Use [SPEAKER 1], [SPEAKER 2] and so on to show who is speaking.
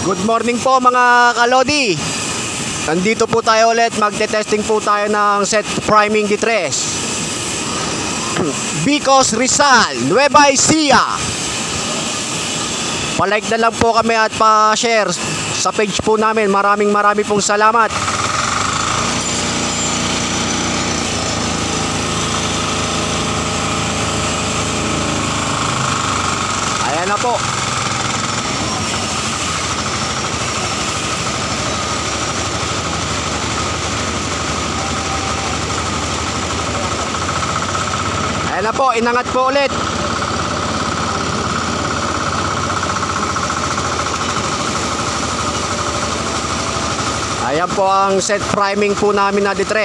[SPEAKER 1] Good morning po mga kalodi. Nandito po tayo ulit, magte-testing po tayo ng set priming D3 Bicos Rizal, Nueva Ecija. Pa-like na lang po kami at pa-share sa page po namin. Maraming pong salamat. Ayan na po. Ayan na po, inangat po ulit. Ayan po ang set priming po namin na D3.